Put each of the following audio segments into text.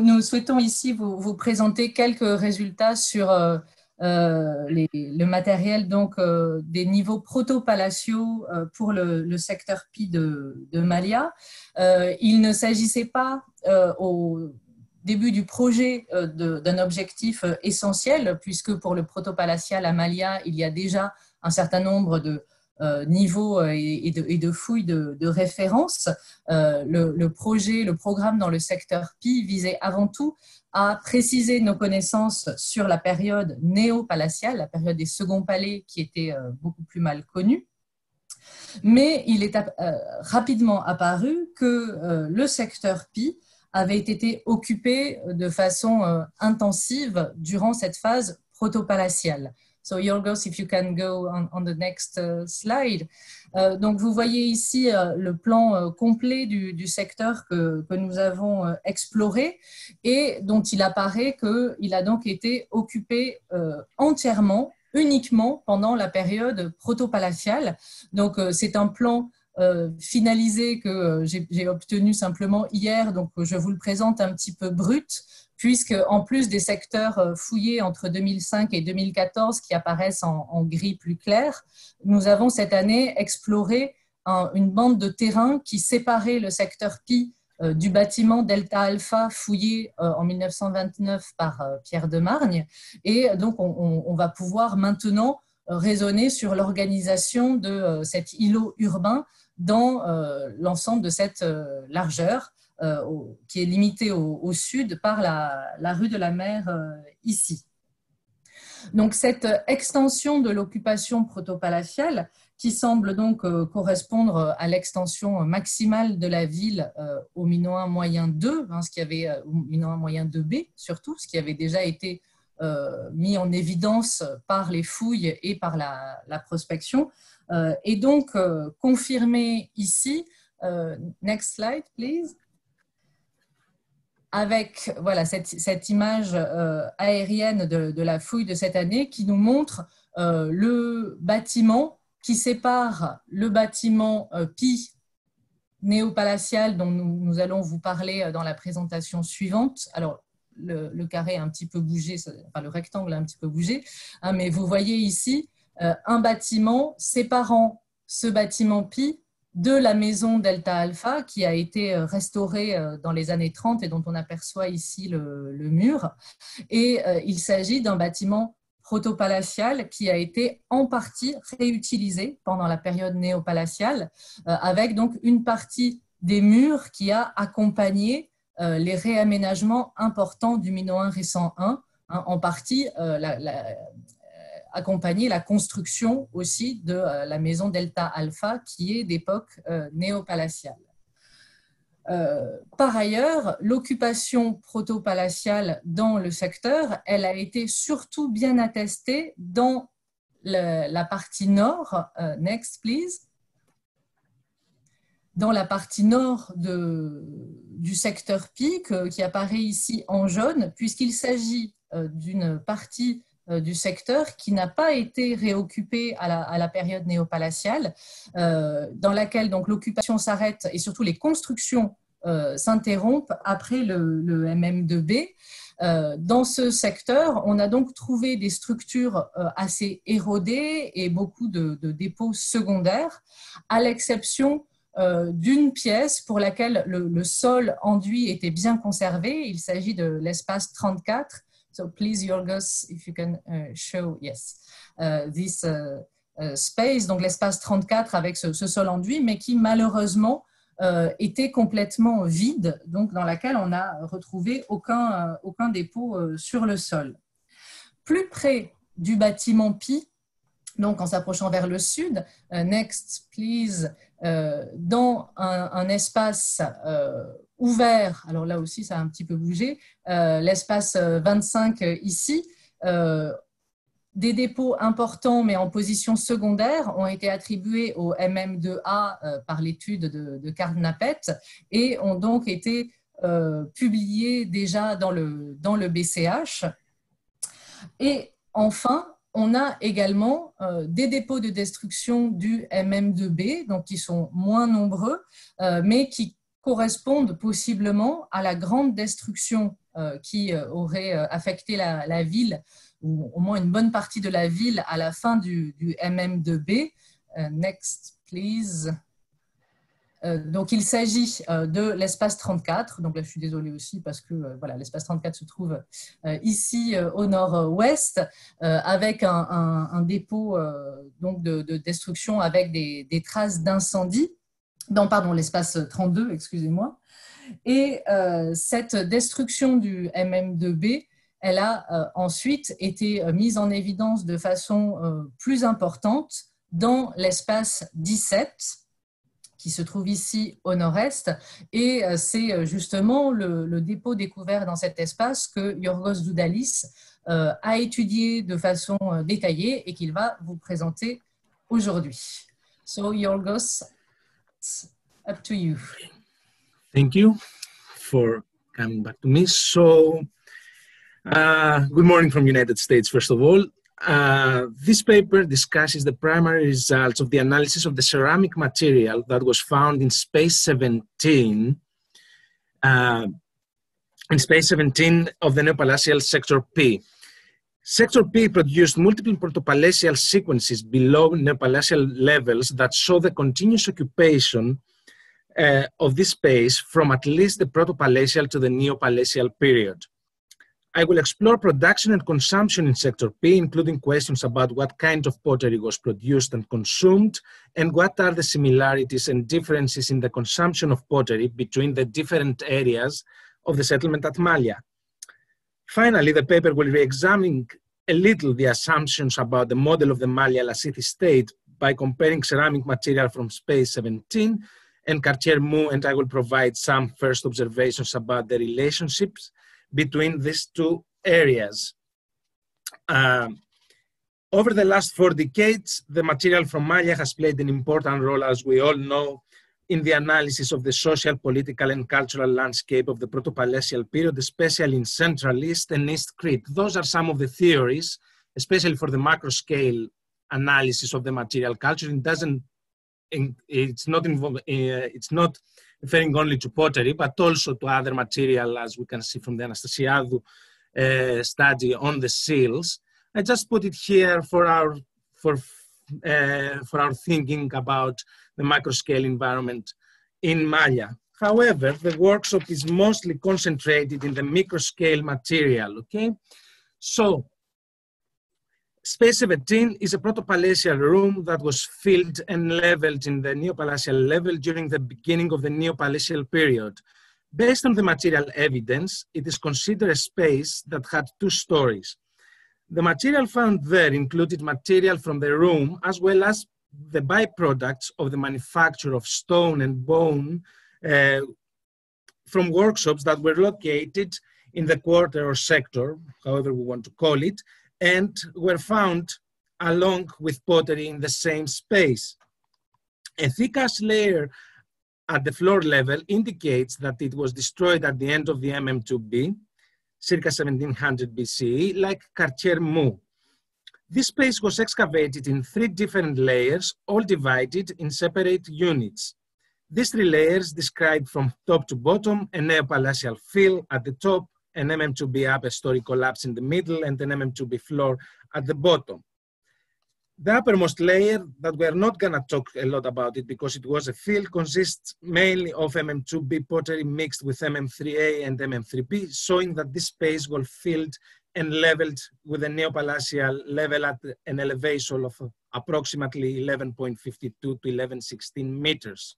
Nous souhaitons ici vous présenter quelques résultats sur le matériel donc, des niveaux protopalatiaux pour le secteur Pi de Malia. Il ne s'agissait pas au début du projet d'un objectif essentiel, puisque pour le protopalatial à Malia, il y a déjà un certain nombre de niveaux et de fouilles de référence. Le programme dans le secteur Pi visait avant tout à préciser nos connaissances sur la période néopalatiale, la période des seconds palais qui était beaucoup plus mal connue. Mais il est rapidement apparu que le secteur Pi avait été occupé de façon intensive durant cette phase protopalatiale. So, Giorgos, if you can go on the next slide. Donc, vous voyez ici le plan complet du secteur que nous avons exploré et dont il apparaît qu'il a donc été occupé entièrement, uniquement pendant la période protopalatiale. Donc, c'est un plan finalisé que j'ai obtenu simplement hier, donc je vous le présente un petit peu brut, puisque en plus des secteurs fouillés entre 2005 et 2014 qui apparaissent en gris plus clair, nous avons cette année exploré une bande de terrain qui séparait le secteur Pi du bâtiment Delta Alpha fouillé en 1929 par Pierre de Margne. Et donc, on va pouvoir maintenant raisonner sur l'organisation de cet îlot urbain dans l'ensemble de cette largeur, qui est limitée au sud par la rue de la Mer ici. Donc, cette extension de l'occupation protopalatiale, qui semble donc correspondre à l'extension maximale de la ville au minoen moyen 2, ce qui avait, au minoen moyen 2B surtout, ce qui avait déjà été mis en évidence par les fouilles et par la prospection, et donc confirmé ici. Next slide, please. Avec voilà, cette image aérienne de la fouille de cette année qui nous montre le bâtiment qui sépare le bâtiment Pi néopalatial dont nous allons vous parler dans la présentation suivante. Alors, le carré a un petit peu bougé, enfin le rectangle a un petit peu bougé, mais vous voyez ici un bâtiment séparant ce bâtiment Pi de la maison Delta Alpha qui a été restaurée dans les années 30 et dont on aperçoit ici le mur. Et il s'agit d'un bâtiment protopalatial qui a été en partie réutilisé pendant la période néopalatiale, avec donc une partie des murs qui a accompagné les réaménagements importants du minoen récent 1, en partie accompagner la construction aussi de la maison Delta Alpha qui est d'époque néopalatiale. Par ailleurs, l'occupation protopalatiale dans le secteur, elle a été surtout bien attestée dans la partie nord. Next, please. Dans la partie nord du secteur Pi, qui apparaît ici en jaune, puisqu'il s'agit d'une partie du secteur qui n'a pas été réoccupée à la période néopalatiale, dans laquelle donc l'occupation s'arrête et surtout les constructions s'interrompent après le MM2B. Dans ce secteur, on a donc trouvé des structures assez érodées et beaucoup de dépôts secondaires, à l'exception d'une pièce pour laquelle le sol enduit était bien conservé. Il s'agit de l'espace 34. So please, Giorgos, if you can show, yes, this space, donc l'espace 34 avec ce sol enduit, mais qui malheureusement était complètement vide, donc dans laquelle on n'a retrouvé aucun dépôt sur le sol. Plus près du bâtiment Pi, donc en s'approchant vers le sud, next please, dans un espace ouvert, alors là aussi ça a un petit peu bougé, l'espace 25 ici, des dépôts importants mais en position secondaire ont été attribués au MM2A par l'étude de Carnapet et ont donc été publiés déjà dans le BCH. Et enfin, on a également des dépôts de destruction du MM2B, donc qui sont moins nombreux, mais qui correspondent possiblement à la grande destruction qui aurait affecté la ville, ou au moins une bonne partie de la ville à la fin du MM2B. Next, please. Donc, il s'agit de l'espace 34. Donc là, je suis désolée aussi parce que voilà, l'espace 34 se trouve ici au nord-ouest avec un dépôt donc de destruction avec des traces d'incendie. Non, pardon, l'espace 32, excusez-moi. Et cette destruction du MM2B, elle a ensuite été mise en évidence de façon plus importante dans l'espace 17, qui se trouve ici au nord-est, et c'est justement le dépôt découvert dans cet espace que Giorgos Doudalis a étudié de façon détaillée et qu'il va vous présenter aujourd'hui. So, Giorgos, it's up to you. Thank you for coming back to me. So, good morning from United States, first of all. This paper discusses the primary results of the analysis of the ceramic material that was found in space 17, of the Neopalatial Sector Pi. Sector P produced multiple protopalatial sequences below Neopalatial levels that show the continuous occupation of this space from at least the Protopalatial to the Neopalatial period. I will explore production and consumption in Sector P, including questions about what kind of pottery was produced and consumed, and what are the similarities and differences in the consumption of pottery between the different areas of the settlement at Malia. Finally, the paper will re-examine a little the assumptions about the model of the Malia Lascithi state by comparing ceramic material from space 17 and Cartier-Mou, and I will provide some first observations about the relationships between these two areas. Over the last 4 decades, the material from Malia has played an important role, as we all know, in the analysis of the social, political, and cultural landscape of the Protopalatial period, especially in Central East and East Crete. Those are some of the theories, especially for the macro scale analysis of the material culture. It's not referring only to pottery, but also to other material, as we can see from the Anastasiadou study on the seals. I just put it here for our thinking about the macro-scale environment in Malia. However, the workshop is mostly concentrated in the micro-scale material, okay? So, Space 17 is a protopalatial room that was filled and leveled in the Neopalatial level during the beginning of the Neopalatial period. Based on the material evidence, it is considered a space that had 2 stories. The material found there included material from the room as well as the byproducts of the manufacture of stone and bone from workshops that were located in the quarter or sector, however we want to call it, and were found along with pottery in the same space. A thick ash layer at the floor level indicates that it was destroyed at the end of the MM2B, circa 1700 BCE, like Cartier-Mou. This space was excavated in 3 different layers, all divided in separate units. These 3 layers describe from top to bottom a Neopalatial fill at the top, an MM2B upper story collapse in the middle, and an MM2B floor at the bottom. The uppermost layer, that we're not going to talk a lot about it because it was a fill, consists mainly of MM2B pottery mixed with MM3A and MM3B, showing that this space was filled and leveled with a Neopalatial level at an elevation of approximately 11.52 to 1116 meters.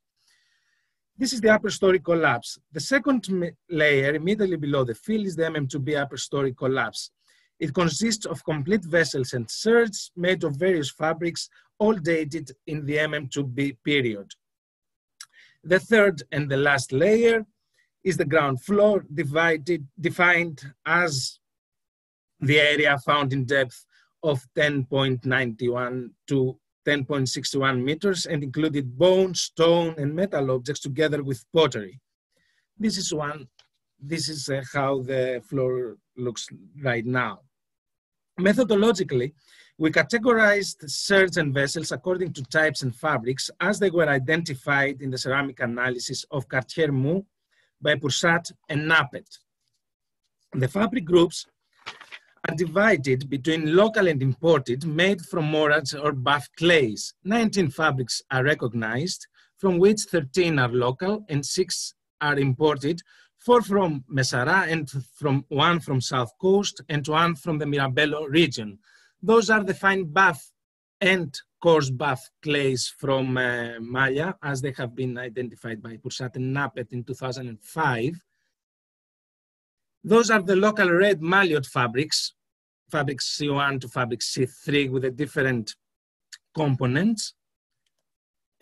This is the upper story collapse. The second layer immediately below the fill is the MM2B upper story collapse. It consists of complete vessels and serges made of various fabrics, all dated in the MM2B period. The third and the last layer is the ground floor, defined as the area found in depth of 10.91 to 10.61 meters and included bone, stone, and metal objects together with pottery. This is how the floor looks right now. Methodologically, we categorized serges and vessels according to types and fabrics as they were identified in the ceramic analysis of Cartier-Mou by Poursat and Nappet. The fabric groups are divided between local and imported, made from morads or buff clays. 19 fabrics are recognized, from which 13 are local and 6 are imported, 4 from Messara and one from South Coast and 1 from the Mirabello region. Those are the fine buff and coarse buff clays from Malia, as they have been identified by Poursat and Napet in 2005. Those are the local red maliote fabrics, fabric C1 to fabric C3 with the different components.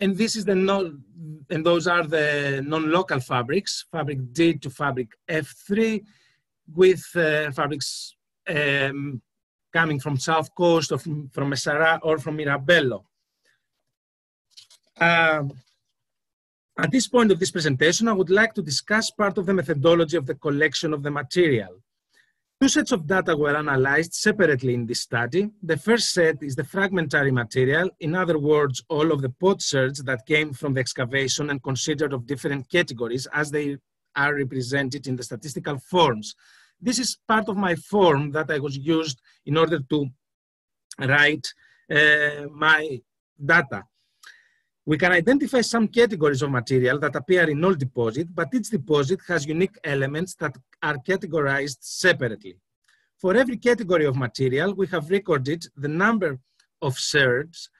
And this is and those are the non-local fabrics, fabric D to fabric F3, with fabrics coming from South Coast or from Messara or from Mirabello. At this point of this presentation, I would like to discuss part of the methodology of the collection of the material. 2 sets of data were analyzed separately in this study. The first set is the fragmentary material, in other words, all of the potsherds that came from the excavation and considered of different categories as they are represented in the statistical forms. This is part of my form that I was used in order to write my data. We can identify some categories of material that appear in all deposits, but each deposit has unique elements that are categorized separately. For every category of material, we have recorded the number of sherds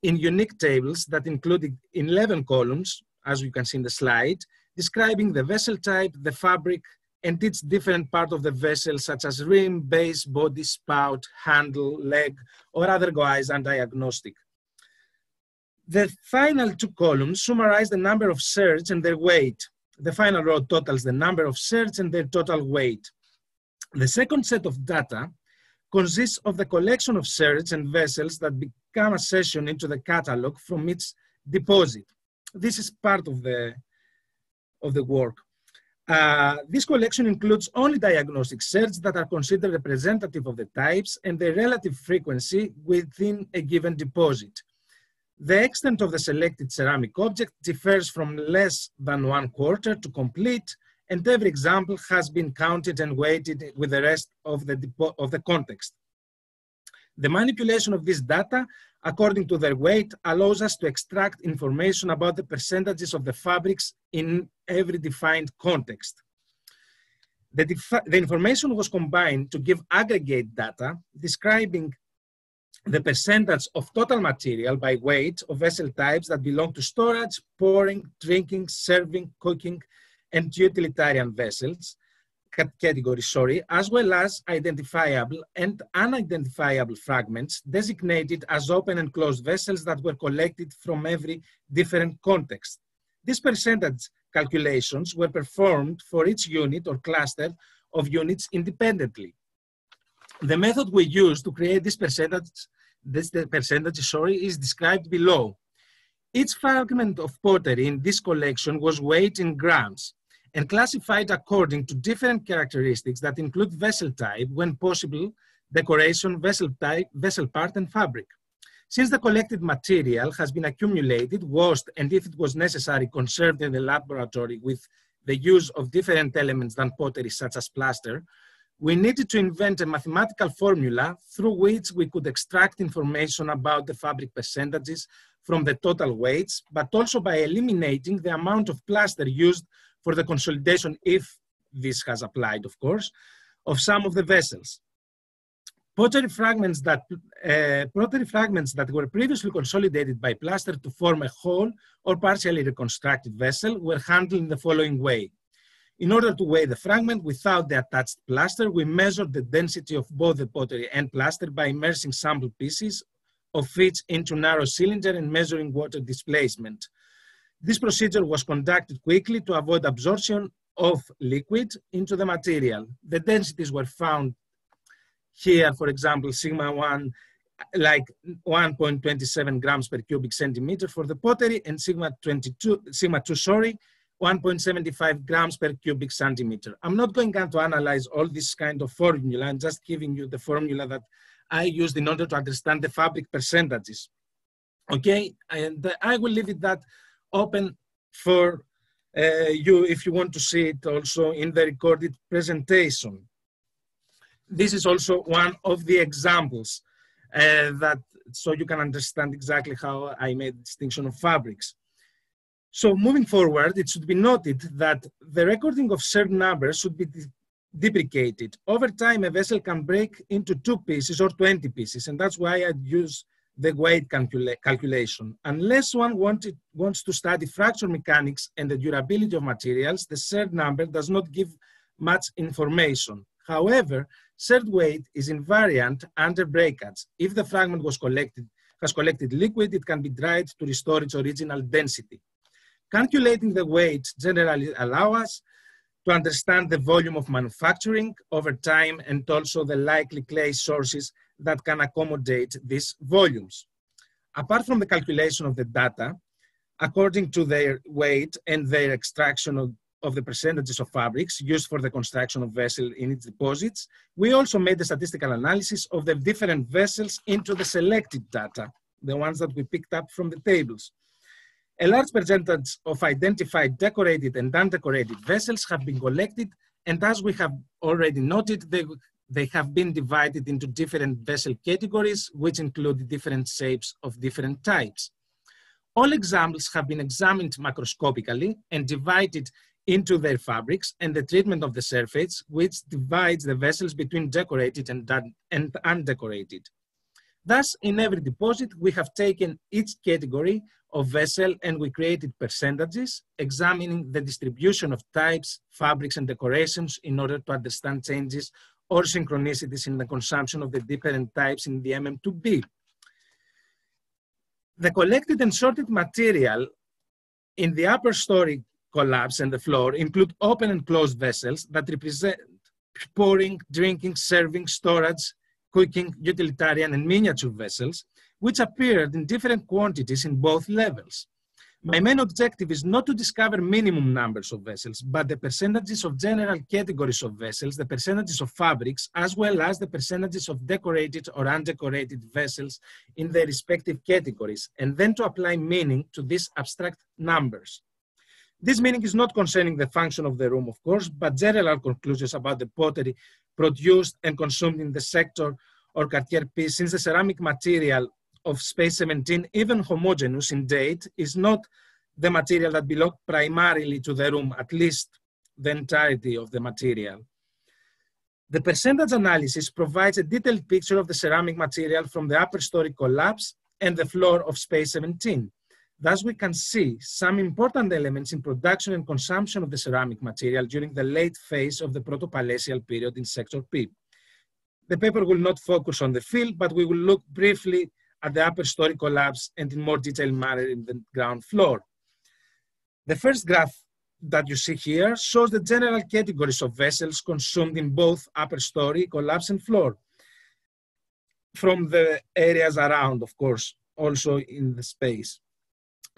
in unique tables that include 11 columns, as you can see in the slide, describing the vessel type, the fabric, and each different part of the vessel, such as rim, base, body, spout, handle, leg, or otherwise undiagnostic. The final 2 columns summarize the number of sherds and their weight. The final row totals the number of sherds and their total weight. The second set of data consists of the collection of sherds and vessels that become a session into the catalog from each deposit. This is part of the work. This collection includes only diagnostic sherds that are considered representative of the types and their relative frequency within a given deposit. The extent of the selected ceramic object differs from less than 1/4 to complete, and every example has been counted and weighted with the rest of the context. The manipulation of this data, according to their weight, allows us to extract information about the percentages of the fabrics in every defined context. The information was combined to give aggregate data describing the percentage of total material by weight of vessel types that belong to storage, pouring, drinking, serving, cooking, and utilitarian vessels category, as well as identifiable and unidentifiable fragments designated as open and closed vessels that were collected from every different context. These percentage calculations were performed for each unit or cluster of units independently. The method we used to create this percentage is described below. Each fragment of pottery in this collection was weighed in grams and classified according to different characteristics that include vessel type, when possible, decoration, vessel type, vessel part, and fabric. Since the collected material has been accumulated, washed, and if it was necessary, conserved in the laboratory with the use of different elements than pottery, such as plaster, we needed to invent a mathematical formula through which we could extract information about the fabric percentages from the total weights, but also by eliminating the amount of plaster used for the consolidation, if this has applied, of course, of some of the vessels. Pottery fragments that were previously consolidated by plaster to form a whole or partially reconstructed vessel were handled in the following way. In order to weigh the fragment without the attached plaster, we measured the density of both the pottery and plaster by immersing sample pieces of each into narrow cylinder and measuring water displacement. This procedure was conducted quickly to avoid absorption of liquid into the material. The densities were found here, for example, sigma 1, like 1.27 grams per cubic centimeter for the pottery, and sigma 2, 1.75 grams per cubic centimeter. I'm not going to analyze all this kind of formula. I'm just giving you the formula that I used in order to understand the fabric percentages. Okay, and I will leave it that open for you if you want to see it also in the recorded presentation. This is also one of the examples so you can understand exactly how I made the distinction of fabrics. So moving forward, it should be noted that the recording of certain numbers should be deprecated. Over time, a vessel can break into 2 pieces or 20 pieces, and that's why I use the weight calculation. Unless one wants to study fracture mechanics and the durability of materials, the shared number does not give much information. However, shared weight is invariant under breakage. If the fragment has collected liquid, it can be dried to restore its original density. Calculating the weight generally allows us to understand the volume of manufacturing over time and also the likely clay sources that can accommodate these volumes. Apart from the calculation of the data, according to their weight and their extraction of the percentages of fabrics used for the construction of vessels in its deposits, we also made a statistical analysis of the different vessels into the selected data, the ones that we picked up from the tables. A large percentage of identified decorated and undecorated vessels have been collected, and as we have already noted, they have been divided into different vessel categories, which include different shapes of different types. All examples have been examined macroscopically and divided into their fabrics and the treatment of the surface, which divides the vessels between decorated and undecorated. Thus, in every deposit, we have taken each category of vessel and we created percentages, examining the distribution of types, fabrics, and decorations in order to understand changes or synchronicities in the consumption of the different types in the MM2B. The collected and sorted material in the upper story collapse and the floor include open and closed vessels that represent pouring, drinking, serving, storage, cooking, utilitarian, and miniature vessels, which appeared in different quantities in both levels. My main objective is not to discover minimum numbers of vessels, but the percentages of general categories of vessels, the percentages of fabrics, as well as the percentages of decorated or undecorated vessels in their respective categories, and then to apply meaning to these abstract numbers. This meaning is not concerning the function of the room, of course, but general conclusions about the pottery produced and consumed in the sector or Secteur Pi, since the ceramic material of space 17, even homogeneous in date, is not the material that belonged primarily to the room, at least the entirety of the material. The percentage analysis provides a detailed picture of the ceramic material from the upper story collapse and the floor of space 17. Thus, we can see some important elements in production and consumption of the ceramic material during the late phase of the Protopalatial period in Secteur Pi. The paper will not focus on the field, but we will look briefly at the upper story collapse and in more detailed manner in the ground floor. The first graph that you see here shows the general categories of vessels consumed in both upper story collapse and floor, from the areas around, of course, also in the space.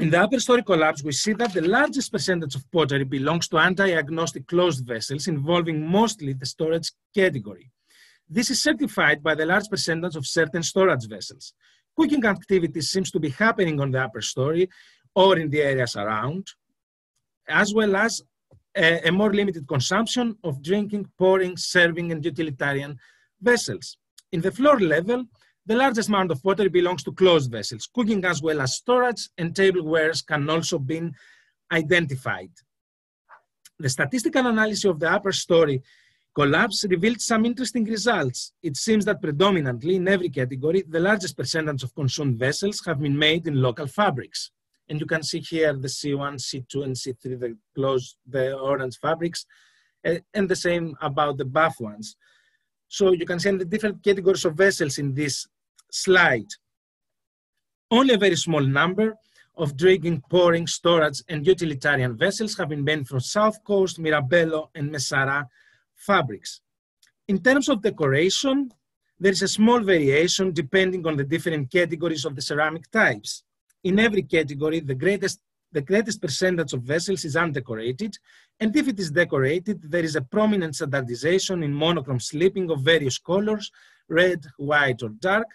In the upper story collapse, we see that the largest percentage of pottery belongs to anti-agnostic closed vessels involving mostly the storage category. This is certified by the large percentage of certain storage vessels. Cooking activities seems to be happening on the upper story or in the areas around, as well as a more limited consumption of drinking, pouring, serving, and utilitarian vessels. In the floor level, the largest amount of pottery belongs to closed vessels. Cooking as well as storage and tablewares can also be identified. The statistical analysis of the upper story collapse revealed some interesting results. It seems that predominantly in every category, the largest percentage of consumed vessels have been made in local fabrics. And you can see here the C1, C2, and C3, the orange fabrics, and the same about the buff ones. So you can see in the different categories of vessels in this slide. Only a very small number of drinking, pouring, storage, and utilitarian vessels have been made from South Coast, Mirabello, and Messara fabrics. In terms of decoration, there is a small variation depending on the different categories of the ceramic types. In every category, the greatest percentage of vessels is undecorated, and if it is decorated, there is a prominent standardization in monochrome slipping of various colors, red, white, or dark,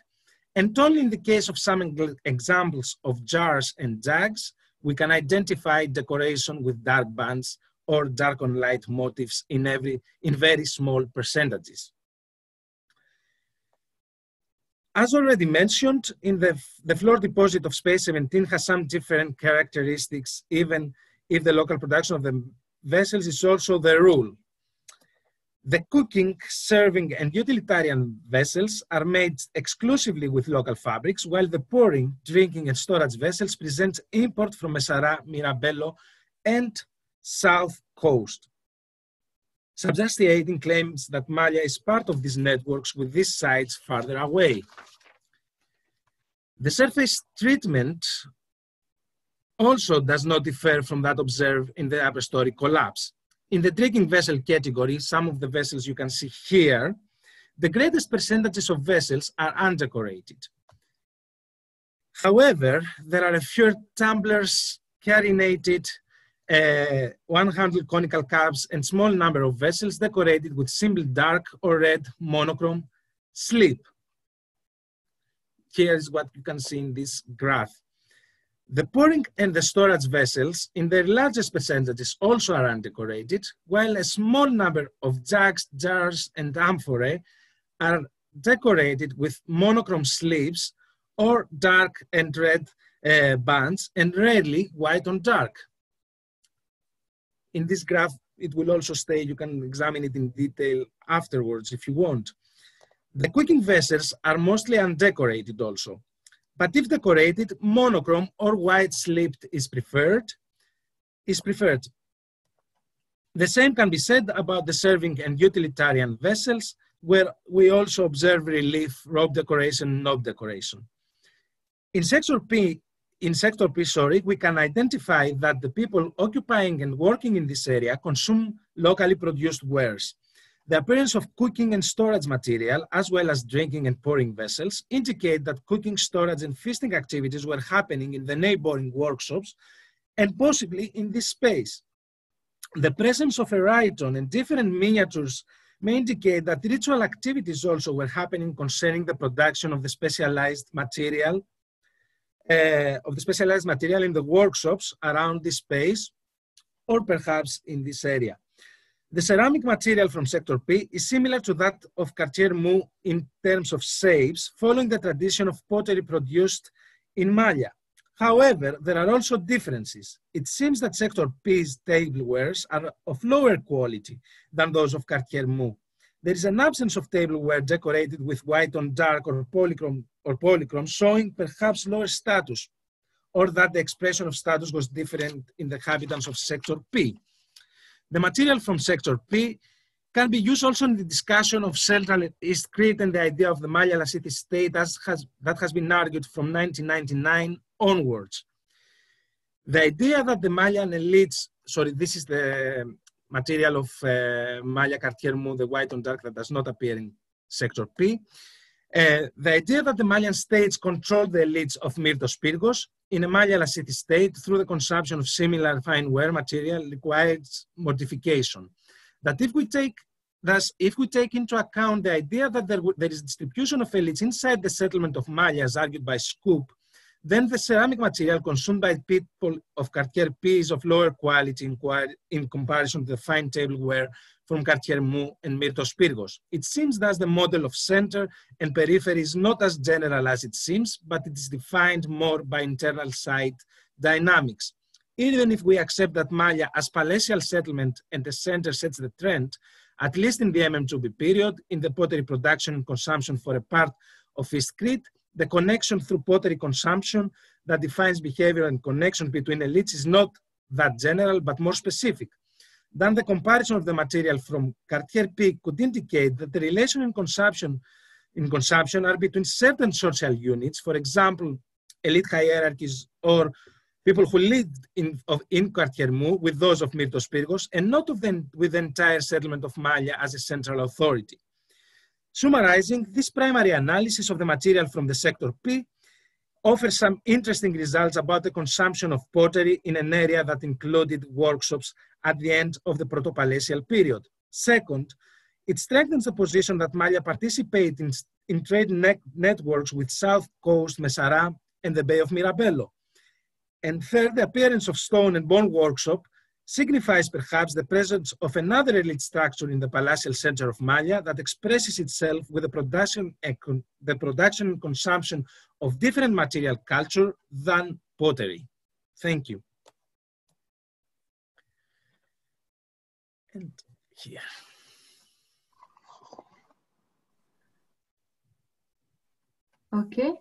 and only in the case of some examples of jars and jugs, we can identify decoration with dark bands or dark on light motifs in very small percentages. As already mentioned, in the floor deposit of space 17 has some different characteristics, even if the local production of the vessels is also the rule. The cooking, serving, and utilitarian vessels are made exclusively with local fabrics, while the pouring, drinking, and storage vessels present import from Messara, Mirabello, and South Coast, substantiating claims that Malia is part of these networks with these sites farther away. The surface treatment also does not differ from that observed in the upper story collapse. In the drinking vessel category, some of the vessels you can see here, the greatest percentages of vessels are undecorated. However, there are a few tumblers, carinated, 100 conical cups, and small number of vessels decorated with simple dark or red monochrome slip. Here is what you can see in this graph. The pouring and the storage vessels in their largest percentages also are undecorated, while a small number of jugs, jars, and amphorae are decorated with monochrome sleeves or dark and red bands, and rarely white on dark. In this graph, it will also stay, you can examine it in detail afterwards if you want. The cooking vessels are mostly undecorated also, but if decorated, monochrome or white slipped is preferred. The same can be said about the serving and utilitarian vessels, where we also observe relief, rope decoration, knob decoration. In Sector Pi, we can identify that the people occupying and working in this area consume locally produced wares. The appearance of cooking and storage material, as well as drinking and pouring vessels, indicate that cooking, storage, and feasting activities were happening in the neighboring workshops and possibly in this space. The presence of a rhyton and different miniatures may indicate that ritual activities also were happening concerning the production of the specialized material in the workshops around this space, or perhaps in this area. The ceramic material from Sector Pi is similar to that of Quartier Mou in terms of shapes, following the tradition of pottery produced in Malia. However, there are also differences. It seems that Sector Pi's tablewares are of lower quality than those of Quartier Mou. There is an absence of tableware decorated with white on dark or polychrome, showing perhaps lower status, or that the expression of status was different in the inhabitants of Sector Pi. The material from Sector Pi can be used also in the discussion of Central and East Crete and the idea of the Malia city-state that has been argued from 1999 onwards. The idea that the Malian elites, this is the material of Malia Quartier Mou, the white on dark that does not appear in Sector Pi. The idea that the Malian states controlled the elites of Myrtos Pyrgos in a Malia city-state through the consumption of similar fine ware material requires modification. That if we take into account the idea that there is distribution of elites inside the settlement of Malia as argued by Scoop, then the ceramic material consumed by people of Quartier Pi is of lower quality in comparison to the fine tableware from Quartier Mou and Myrtos Pyrgos. It seems thus the model of center and periphery is not as general as it seems, but it is defined more by internal site dynamics. Even if we accept that Malia as palatial settlement and the center sets the trend, at least in the MM2B period, in the pottery production and consumption for a part of East Crete, the connection through pottery consumption that defines behavior and connection between elites is not that general, but more specific. Then the comparison of the material from Quartier Pi could indicate that the relation in consumption are between certain social units, for example, elite hierarchies or people who lived in Quartier Mou with those of Myrtos Pyrgos, and not with the entire settlement of Malia as a central authority. Summarizing, this primary analysis of the material from the Sector Pi offers some interesting results about the consumption of pottery in an area that included workshops at the end of the Protopalatial period. Second, it strengthens the position that Malia participated in trade networks with South Coast, Messara, and the Bay of Mirabello. And third, the appearance of stone and bone workshop signifies perhaps the presence of another elite structure in the palatial center of Malia that expresses itself with the production and consumption of different material culture than pottery. Thank you. And here. Okay.